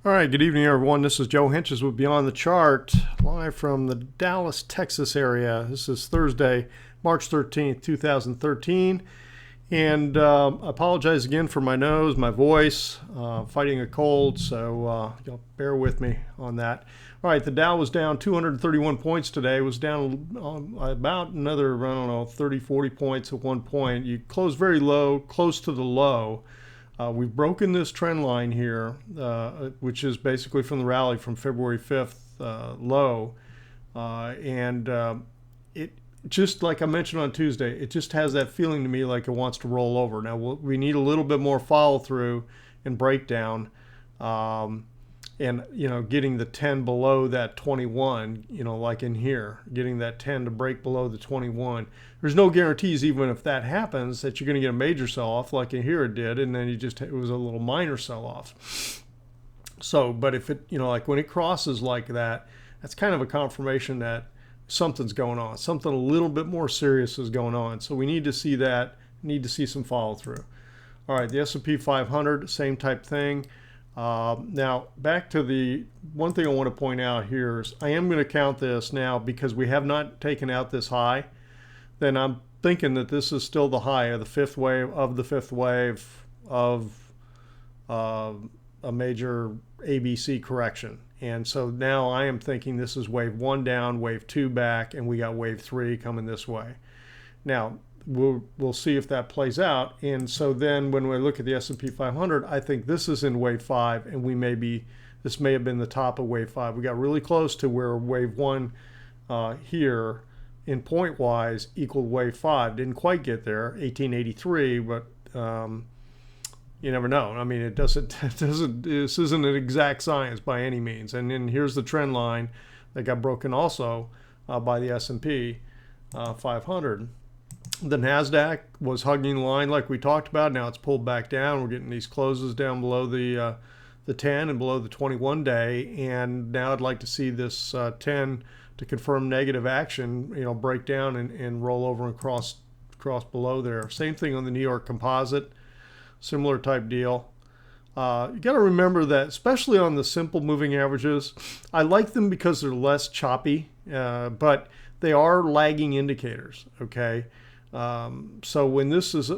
All right, good evening, everyone. This is Joe Henches with Beyond the Chart, live from the Dallas, Texas area. This is Thursday, March 13th, 2013. And I apologize again for my nose, my voice, fighting a cold, so you'll bear with me on that. All right, the Dow was down 231 points today. It was down about another, 30, 40 points at one point. You closed very low, close to the low. We've broken this trend line here, which is basically from the rally from February 5th low. It just, like I mentioned on Tuesday, it just has that feeling to me like it wants to roll over. Now, we need a little bit more follow through and breakdown. Getting the 10 below that 21, like in here, getting that 10 to break below the 21. There's no guarantees, even if that happens, that you're going to get a major sell-off like in here it did, and then it was a little minor sell-off. So, but if it, like when it crosses like that, that's kind of a confirmation that something's going on. Something a little bit more serious is going on. So we need to see that, need to see some follow-through. All right, the S&P 500, same type thing. Now, back to the one thing I want to point out here is I am going to count this now because we have not taken out this high. Then I'm thinking that this is still the high of the fifth wave of a major ABC correction. And so now I am thinking this is wave 1 down, wave 2 back, and we got wave 3 coming this way. Now, we'll see if that plays out. And so then when we look at the S&P 500, I think this is in wave 5, and this may have been the top of wave 5. We got really close to where wave 1 here in point wise equaled wave 5. Didn't quite get there, 1883, but you never know. I mean, this isn't an exact science by any means. And then here's the trend line that got broken also by the S&P 500. The NASDAQ was hugging the line like we talked about. Now it's pulled back down. We're getting these closes down below the 10 and below the 21 day. And now I'd like to see this 10 to confirm negative action, break down and roll over and cross below there. Same thing on the New York Composite, similar type deal. You got to remember that, especially on the simple moving averages, I like them because they're less choppy, but they are lagging indicators, okay? So when this is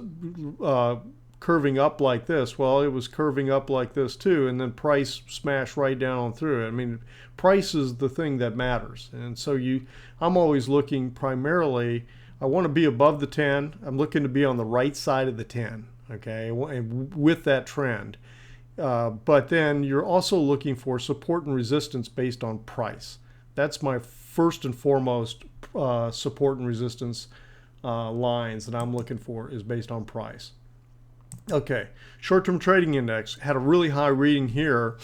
curving up like this, well, it was curving up like this too, and then price smashed right down on through it. I mean, price is the thing that matters. And so I'm always looking primarily, I want to be above the 10. I'm looking to be on the right side of the 10, okay, and with that trend. But then you're also looking for support and resistance based on price. That's my first and foremost support and resistance lines that I'm looking for is based on price. Okay, short-term trading index had a really high reading here.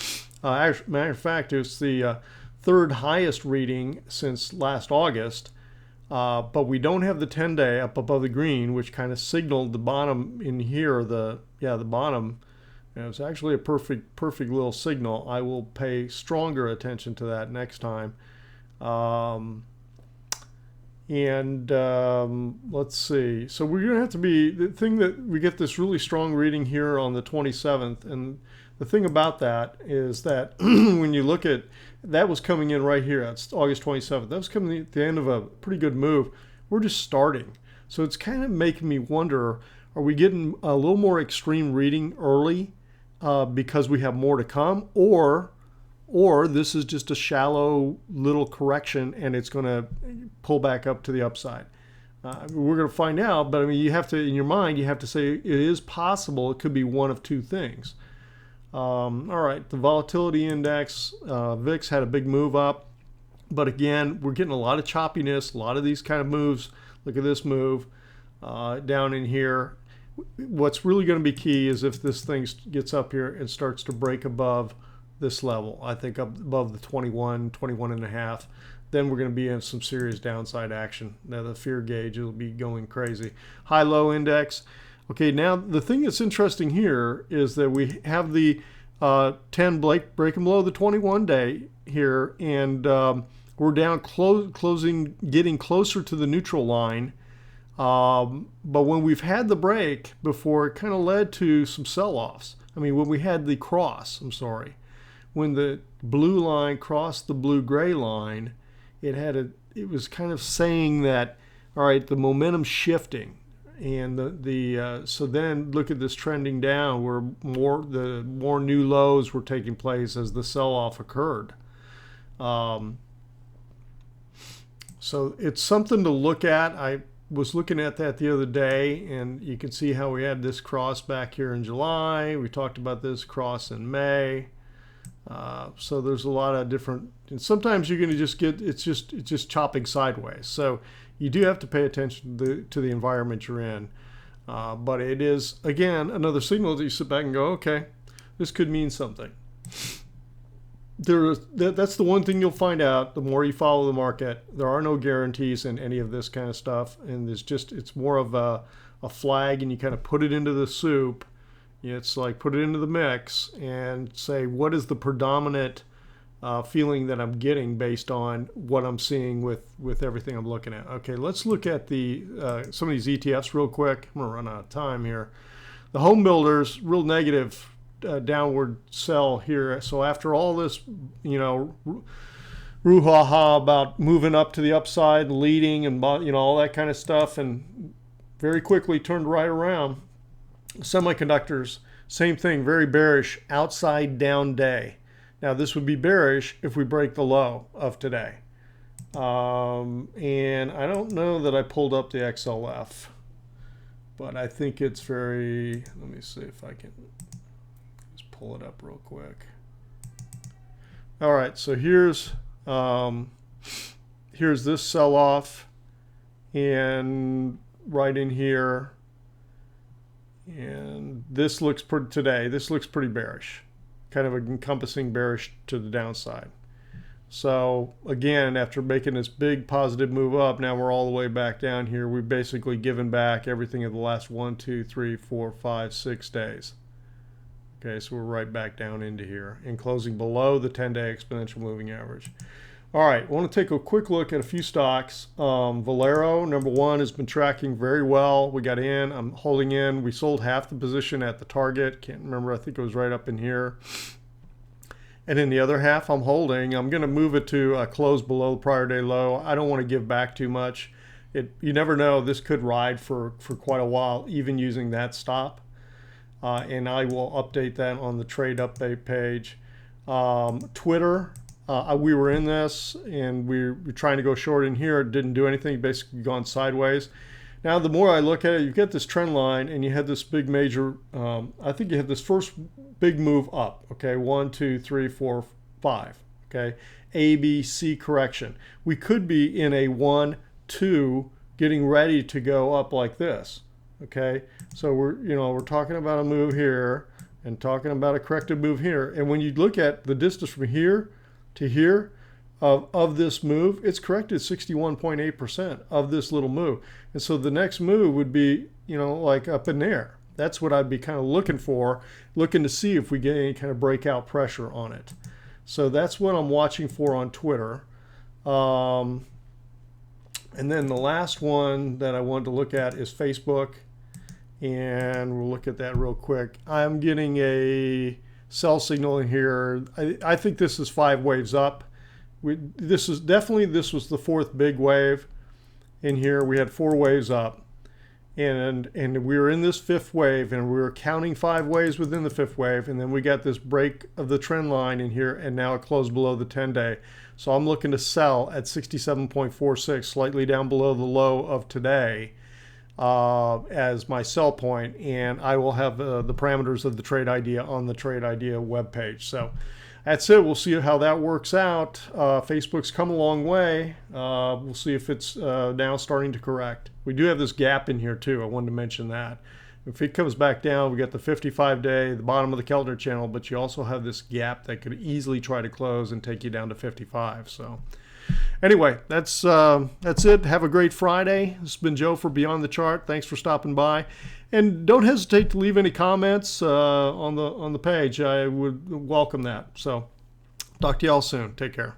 Matter of fact, it's the third highest reading since last August, but we don't have the 10-day up above the green, which kind of signaled the bottom in here. The bottom. It was actually a perfect little signal. I will pay stronger attention to that next time. Let's see. So we're going to have to be, the thing that we get this really strong reading here on the 27th. And the thing about that is that when you look at, that was coming in right here. That's August 27th. That was coming at the end of a pretty good move. We're just starting. So it's kind of making me wonder, are we getting a little more extreme reading early because we have more to come, or this is just a shallow little correction and it's going to pull back up to the upside. We're going to find out, but I mean, you have to, in your mind, you have to say it is possible. It could be one of two things. All right, the Volatility Index Vix had a big move up, but again, we're getting a lot of choppiness, a lot of these kind of moves. Look at this move down in here. What's really going to be key is if this thing gets up here and starts to break above this level, I think up above the 21 and a half, then we're going to be in some serious downside action. Now the fear gauge will be going crazy. High-low index. Okay, now the thing that's interesting here is that we have the 10 breaking below the 21 day here, and we're down closing, getting closer to the neutral line. But when we've had the break before, it kind of led to some sell-offs. I mean, when we had the cross, when the blue line crossed the blue-gray line, it was kind of saying that, all right, the momentum's shifting. And so then look at this trending down where the more new lows were taking place as the sell-off occurred. So it's something to look at. I was looking at that the other day, and you can see how we had this cross back here in July. We talked about this cross in May. So there's a lot of different, and sometimes you're going to just get, it's just chopping sideways. So you do have to pay attention to the environment you're in. But it is, again, another signal that you sit back and go, okay, this could mean something. That's the one thing you'll find out the more you follow the market. There are no guarantees in any of this kind of stuff, and it's more of a flag, and you kind of put it into the soup. It's like put it into the mix and say, what is the predominant feeling that I'm getting based on what I'm seeing with everything I'm looking at. Okay, let's look at some of these ETFs real quick. I'm gonna run out of time here. The home builders, real negative downward sell here. So after all this, brouhaha about moving up to the upside and leading and all that kind of stuff, and very quickly turned right around. Semiconductors, same thing, very bearish, outside down day. Now this would be bearish if we break the low of today. And I don't know that I pulled up the XLF, but I think it's very, let me see if I can just pull it up real quick. All right, so here's this sell-off, and right in here, and this looks this looks pretty bearish, kind of encompassing bearish to the downside. So again, after making this big positive move up, now we're all the way back down here. We've basically given back everything of the last 1, 2, 3, 4, 5, 6 days. Okay, so we're right back down into here and closing below the 10-day exponential moving average. All right, I want to take a quick look at a few stocks. Valero, number one, has been tracking very well. We got in, I'm holding in. We sold half the position at the target. Can't remember, I think it was right up in here. And then the other half I'm holding. I'm going to move it to a close below the prior day low. I don't want to give back too much. You never know, this could ride for quite a while, even using that stop. And I will update that on the trade update page. Twitter. We were in this and we're trying to go short in here. It didn't do anything, basically gone sideways. Now, the more I look at it, you get this trend line and you had this big major, I think you had this first big move up, okay? 1, 2, 3, 4, 5, okay? A, B, C correction. We could be in a 1, 2, getting ready to go up like this, okay? So we're talking about a move here and talking about a corrective move here. And when you look at the distance from here to here of this move, it's corrected 61.8% of this little move. And so the next move would be, like up in there. That's what I'd be kind of looking for, looking to see if we get any kind of breakout pressure on it. So that's what I'm watching for on Twitter. And then the last one that I wanted to look at is Facebook. And we'll look at that real quick. I'm getting a sell signal in here. I think this is 5 waves up. This was the 4th big wave in here. We had 4 waves up, and we were in this 5th wave, and we were counting 5 waves within the 5th wave, and then we got this break of the trend line in here, and now it closed below the 10-day. So I'm looking to sell at 67.46, slightly down below the low of today, as my sell point, and I will have the parameters of the trade idea on the trade idea webpage. So that's it. We'll see how that works out. Facebook's come a long way. We'll see if it's now starting to correct. We do have this gap in here too. I wanted to mention that. If it comes back down, we got the 55-day, the bottom of the Keltner channel, but you also have this gap that could easily try to close and take you down to 55. So anyway, that's it. Have a great Friday. This has been Joe for Beyond the Chart. Thanks for stopping by. And don't hesitate to leave any comments on the page. I would welcome that. So talk to y'all soon. Take care.